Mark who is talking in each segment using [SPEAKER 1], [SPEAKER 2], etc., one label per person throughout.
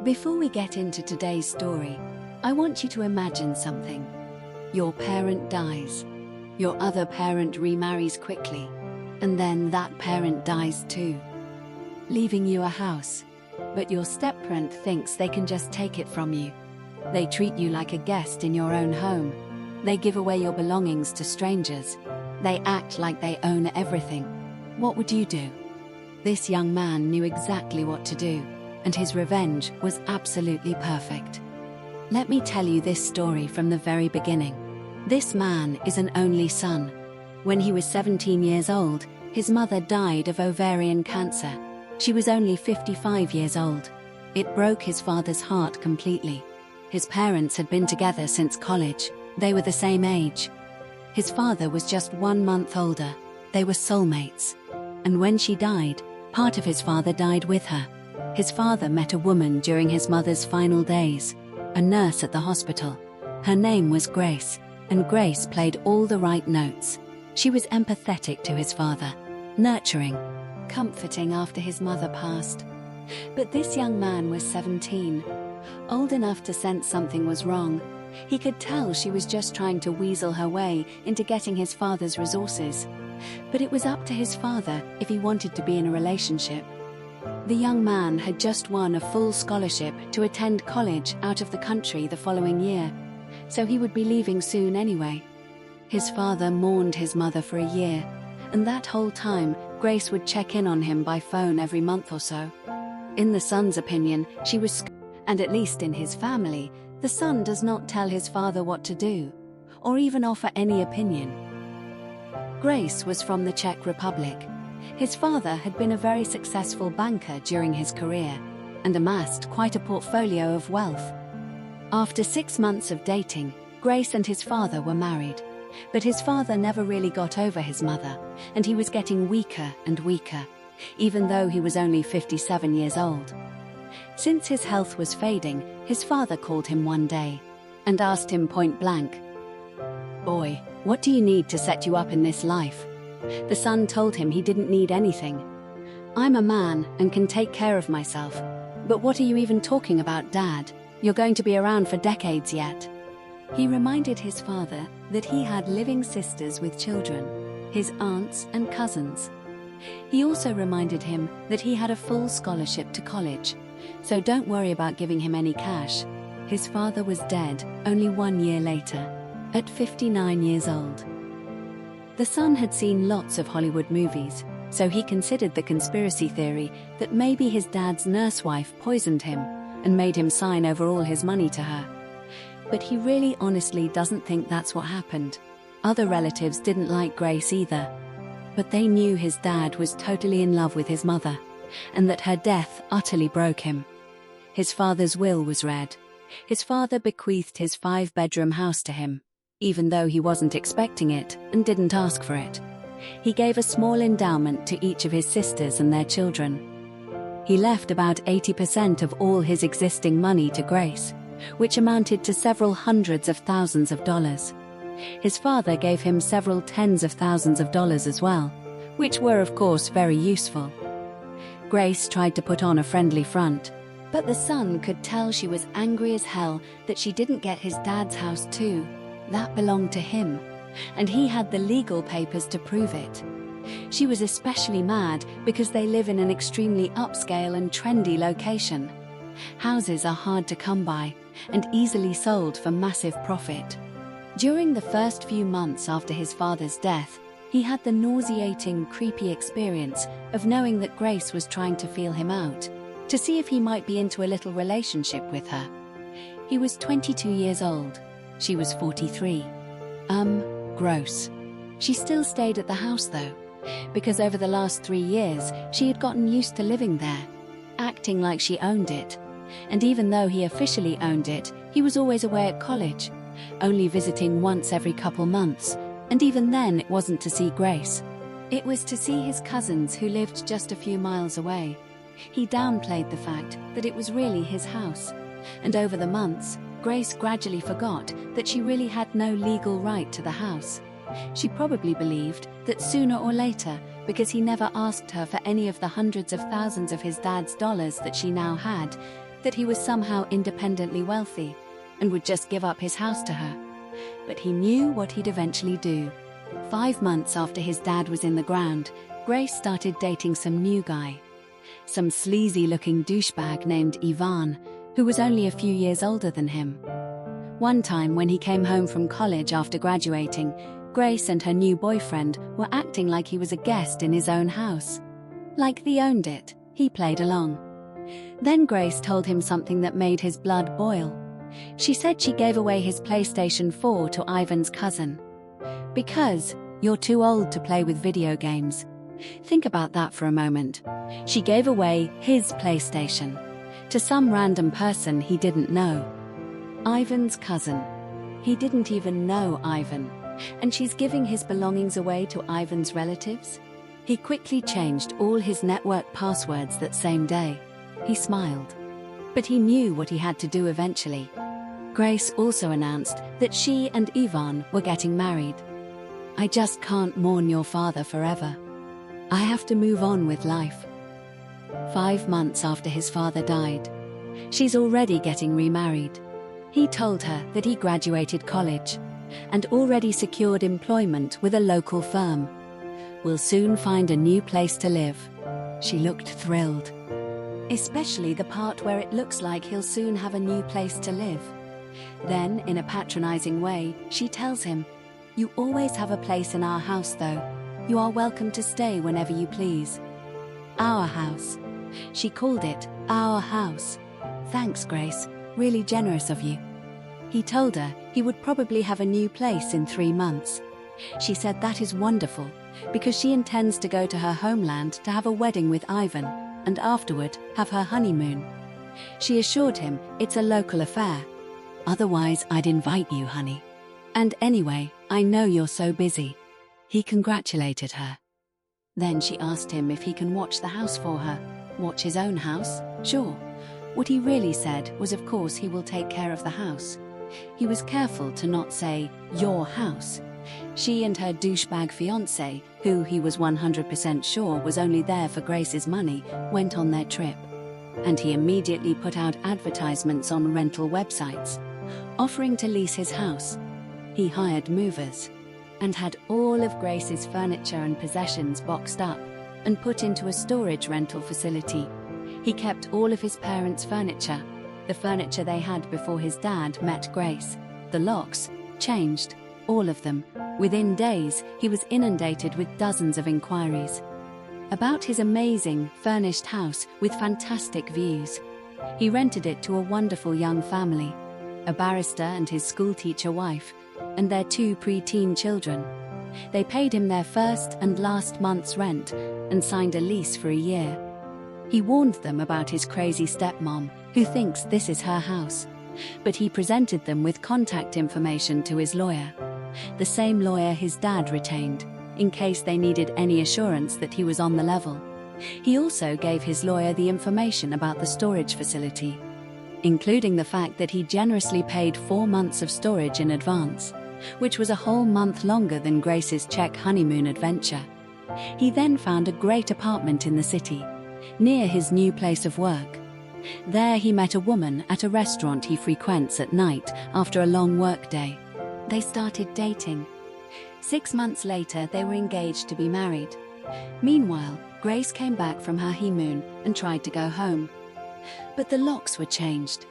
[SPEAKER 1] Before we get into today's story, I want you to imagine something. Your parent dies. Your other parent remarries quickly, and then that parent dies too, leaving you a house. But your stepparent thinks they can just take it from you. They treat you like a guest in your own home. They give away your belongings to strangers. They act like they own everything. What would you do? This young man knew exactly what to do, and his revenge was absolutely perfect. Let me tell you this story from the very beginning. This man is an only son. When he was 17 years old, his mother died of ovarian cancer. She was only 55 years old. It broke his father's heart completely. His parents had been together since college. They were the same age. His father was just 1 month older. They were soulmates. And when she died, part of his father died with her. His father met a woman during his mother's final days, a nurse at the hospital. Her name was Grace, and Grace played all the right notes. She was empathetic to his father, nurturing, comforting after his mother passed. But this young man was 17, old enough to sense something was wrong. He could tell she was just trying to weasel her way into getting his father's resources. But it was up to his father if he wanted to be in a relationship. The young man had just won a full scholarship to attend college out of the country the following year, so he would be leaving soon anyway. His father mourned his mother for a year, and that whole time, Grace would check in on him by phone every month or so. In the son's opinion, she was and at least in his family, the son does not tell his father what to do, or even offer any opinion. Grace was from the Czech Republic. His father had been a very successful banker during his career, and amassed quite a portfolio of wealth. After 6 months of dating, Grace and his father were married, but his father never really got over his mother, and he was getting weaker and weaker, even though he was only 57 years old. Since his health was fading, his father called him one day and asked him point blank, "Boy, what do you need to set you up in this life?" The son told him he didn't need anything. "I'm a man and can take care of myself." "But what are you even talking about, Dad? You're going to be around for decades yet." He reminded his father that he had living sisters with children, his aunts and cousins. He also reminded him that he had a full scholarship to college, so don't worry about giving him any cash. His father was dead only 1 year later, at 59 years old. The son had seen lots of Hollywood movies, so he considered the conspiracy theory that maybe his dad's nurse wife poisoned him and made him sign over all his money to her. But he really honestly doesn't think that's what happened. Other relatives didn't like Grace either, but they knew his dad was totally in love with his mother, and that her death utterly broke him. His father's will was read. His father bequeathed his 5-bedroom house to him, even though he wasn't expecting it and didn't ask for it. He gave a small endowment to each of his sisters and their children. He left about 80% of all his existing money to Grace, which amounted to several hundreds of thousands of dollars. His father gave him several tens of thousands of dollars as well, which were of course very useful. Grace tried to put on a friendly front, but the son could tell she was angry as hell that she didn't get his dad's house too. That belonged to him, and he had the legal papers to prove it. She was especially mad because they live in an extremely upscale and trendy location. Houses are hard to come by and easily sold for massive profit. During the first few months after his father's death, he had the nauseating, creepy experience of knowing that Grace was trying to feel him out, to see if he might be into a little relationship with her. He was 22 years old. She was 43. Gross. She still stayed at the house though, because over the last 3 years, she had gotten used to living there, acting like she owned it. And even though he officially owned it, he was always away at college, only visiting once every couple months, and even then it wasn't to see Grace. It was to see his cousins who lived just a few miles away. He downplayed the fact that it was really his house, and over the months, Grace gradually forgot that she really had no legal right to the house. She probably believed that sooner or later, because he never asked her for any of the hundreds of thousands of his dad's dollars that she now had, that he was somehow independently wealthy and would just give up his house to her. But he knew what he'd eventually do. 5 months after his dad was in the ground, Grace started dating some new guy. Some sleazy-looking douchebag named Ivan, who was only a few years older than him. One time when he came home from college after graduating, Grace and her new boyfriend were acting like he was a guest in his own house. Like they owned it, he played along. Then Grace told him something that made his blood boil. She said she gave away his PlayStation 4 to Ivan's cousin. Because you're too old to play with video games. Think about that for a moment. She gave away his PlayStation to some random person he didn't know. Ivan's cousin. He didn't even know Ivan, and she's giving his belongings away to Ivan's relatives? He quickly changed all his network passwords that same day. He smiled. But he knew what he had to do eventually. Grace also announced that she and Ivan were getting married. I just can't mourn your father forever. I have to move on with life. 5 months after his father died, she's already getting remarried. He told her that he graduated college and already secured employment with a local firm. We'll soon find a new place to live. She looked thrilled. Especially the part where it looks like he'll soon have a new place to live. Then, in a patronizing way, she tells him, "You always have a place in our house though. You are welcome to stay whenever you please." Our house. She called it our house. Thanks, Grace. Really generous of you. He told her he would probably have a new place in 3 months. She said that is wonderful, because she intends to go to her homeland to have a wedding with Ivan, and afterward have her honeymoon. She assured him it's a local affair. "Otherwise, I'd invite you, honey. And anyway, I know you're so busy." He congratulated her. Then she asked him if he can watch the house for her. Watch his own house? Sure. What he really said was, of course, he will take care of the house. He was careful to not say, "your house." She and her douchebag fiancé, who he was 100% sure was only there for Grace's money, went on their trip. And he immediately put out advertisements on rental websites, offering to lease his house. He hired movers and had all of Grace's furniture and possessions boxed up and put into a storage rental facility. He kept all of his parents' furniture, the furniture they had before his dad met Grace. The locks changed, all of them. Within days, he was inundated with dozens of inquiries about his amazing, furnished house with fantastic views. He rented it to a wonderful young family, a barrister and his schoolteacher wife, and their 2 preteen children. They paid him their first and last month's rent and signed a lease for a year. He warned them about his crazy stepmom, who thinks this is her house, but he presented them with contact information to his lawyer, the same lawyer his dad retained, in case they needed any assurance that he was on the level. He also gave his lawyer the information about the storage facility, including the fact that he generously paid 4 months of storage in advance, which was a whole month longer than Grace's Czech honeymoon adventure. He then found a great apartment in the city, near his new place of work. There he met a woman at a restaurant he frequents at night after a long work day. They started dating. 6 months later, they were engaged to be married. Meanwhile, Grace came back from her honeymoon and tried to go home. But the locks were changed.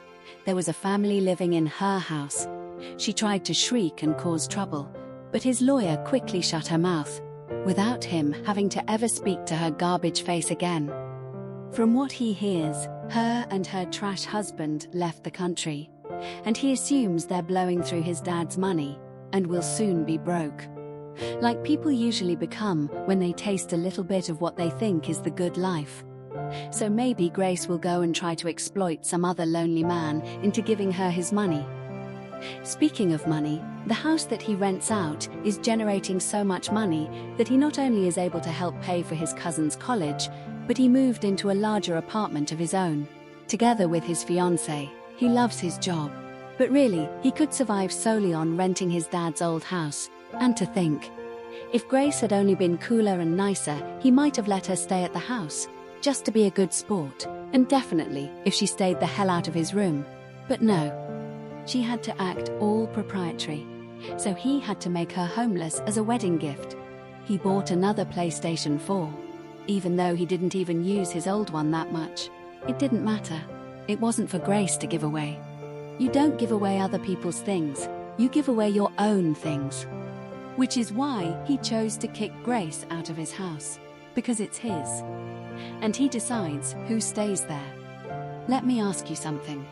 [SPEAKER 1] There was a family living in her house. She tried to shriek and cause trouble, but his lawyer quickly shut her mouth, without him having to ever speak to her garbage face again. From what he hears, her and her trash husband left the country, and he assumes they're blowing through his dad's money and will soon be broke. Like people usually become when they taste a little bit of what they think is the good life. So maybe Grace will go and try to exploit some other lonely man into giving her his money. Speaking of money, the house that he rents out is generating so much money that he not only is able to help pay for his cousin's college, but he moved into a larger apartment of his own. Together with his fiancée, he loves his job. But really, he could survive solely on renting his dad's old house. And to think, if Grace had only been cooler and nicer, he might have let her stay at the house, just to be a good sport, And definitely if she stayed the hell out of his room. But no, she had to act all proprietary. So he had to make her homeless as a wedding gift. He bought another PlayStation 4, even though he didn't even use his old one that much. It didn't matter. It wasn't for Grace to give away. You don't give away other people's things. You give away your own things. Which is why he chose to kick Grace out of his house. Because it's his. And he decides who stays there. Let me ask you something.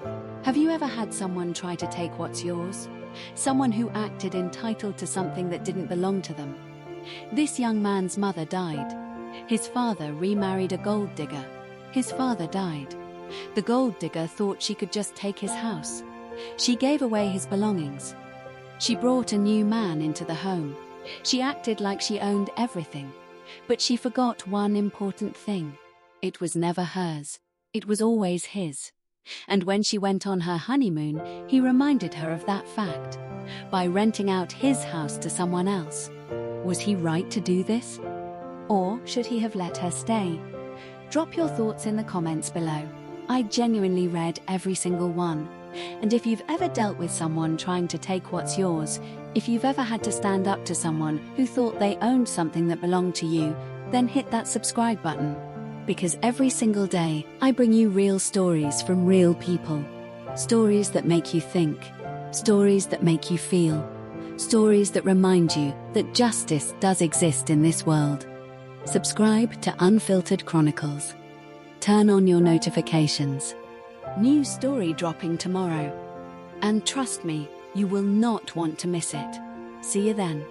[SPEAKER 1] Have you ever had someone try to take what's yours? Someone who acted entitled to something that didn't belong to them? This young man's mother died. His father remarried a gold digger. His father died. The gold digger thought she could just take his house. She gave away his belongings. She brought a new man into the home. She acted like she owned everything. But she forgot one important thing. It was never hers. It was always his. And when she went on her honeymoon, he reminded her of that fact by renting out his house to someone else. Was he right to do this? Or should he have let her stay? Drop your thoughts in the comments below. I genuinely read every single one. And if you've ever dealt with someone trying to take what's yours, if you've ever had to stand up to someone who thought they owned something that belonged to you, then hit that subscribe button. Because every single day, I bring you real stories from real people. Stories that make you think. Stories that make you feel. Stories that remind you that justice does exist in this world. Subscribe to Unfiltered Chronicles. Turn on your notifications. New story dropping tomorrow. And trust me, you will not want to miss it. See you then.